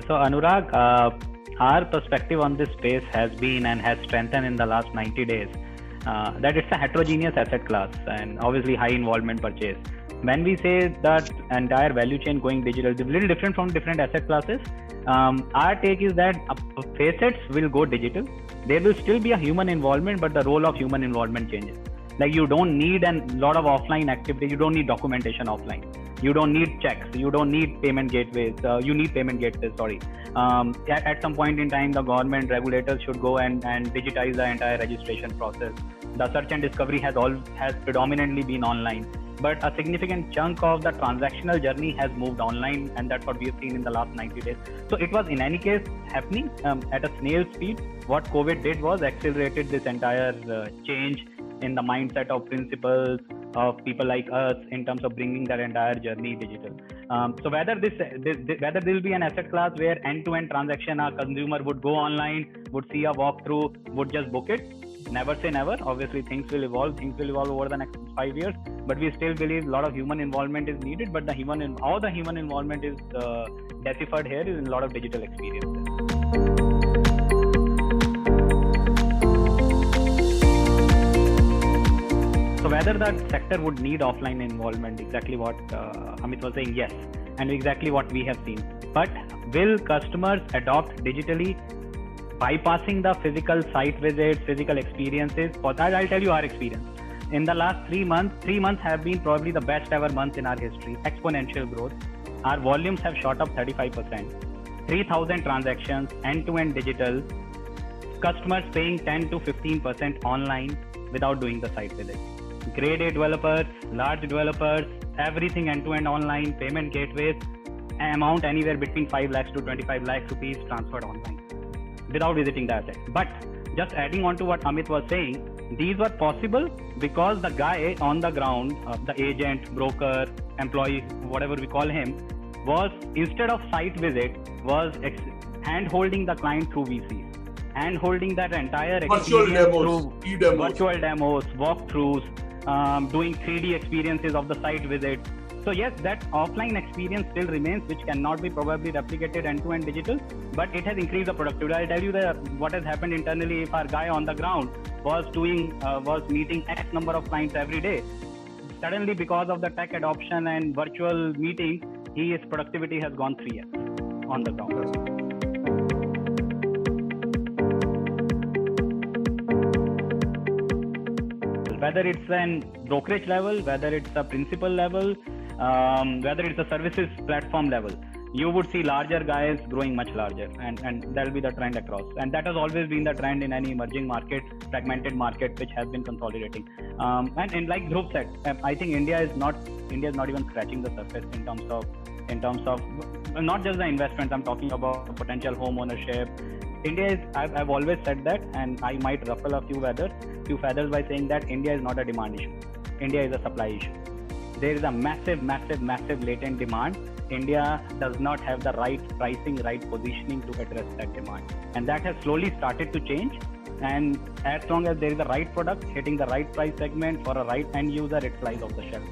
So Anurag, our perspective on this space has been and has strengthened in the last 90 days that it's a heterogeneous asset class and obviously high involvement purchase. When we say that entire value chain going digital, it's a little different from different asset classes. Our take is that facets will go digital. There will still be a human involvement, but the role of human involvement changes. Like you don't need a lot of offline activity. You don't need documentation offline. You don't need checks. You don't need payment gateways. You need payment gateways. Sorry. At some point in time, the government regulators should go and digitize the entire registration process. The search and discovery has predominantly been online, but a significant chunk of the transactional journey has moved online, and that's what we have seen in the last 90 days. So it was in any case happening at a snail speed. What COVID did was accelerated this entire change in the mindset of principals of people like us in terms of bringing that entire journey digital. So whether there will be an asset class where end-to-end transaction, a consumer would go online, would see a walkthrough, would just book it. Never say never. Obviously, things will evolve. Things will evolve over the next 5 years. But we still believe a lot of human involvement is needed. But how the human involvement is deciphered here is in a lot of digital experiences. So whether that sector would need offline involvement, exactly what Amit was saying, yes, and exactly what we have seen. But will customers adopt digitally, bypassing the physical site visits, physical experiences? For that, I'll tell you our experience. In the last 3 months have been probably the best ever months in our history. Exponential growth. Our volumes have shot up 35%. 3,000 transactions, end-to-end digital. Customers paying 10 to 15% online without doing the site visit. Grade A developers, large developers, everything end-to-end online, payment gateways, amount anywhere between 5 lakhs to 25 lakhs rupees transferred online without visiting the asset. But just adding on to what Amit was saying, these were possible because the guy on the ground, the agent, broker, employee, whatever we call him, was instead of site visit, was hand-holding the client through VCs, hand-holding that entire experience through virtual demos, walkthroughs, doing 3D experiences of the site visit. So yes, that offline experience still remains, which cannot be probably replicated end-to-end digital, but it has increased the productivity. I'll tell you what has happened internally. If our guy on the ground was meeting X number of clients every day, suddenly because of the tech adoption and virtual meetings, his productivity has gone 3x on the ground. Whether it's an brokerage level, whether it's a principal level, whether it's a services platform level, you would see larger guys growing much larger, and that'll be the trend across. And that has always been the trend in any emerging market, fragmented market, which has been consolidating. And like Dhruv said, I think India is not even scratching the surface in terms of not just the investments. I'm talking about potential home ownership. India is, I've always said that, and I might ruffle a few feathers by saying that India is not a demand issue. India is a supply issue. There is a massive latent demand. India does not have the right pricing, right positioning to address that demand. And that has slowly started to change. And as long as there is a right product hitting the right price segment for a right end user, it flies off the shelf.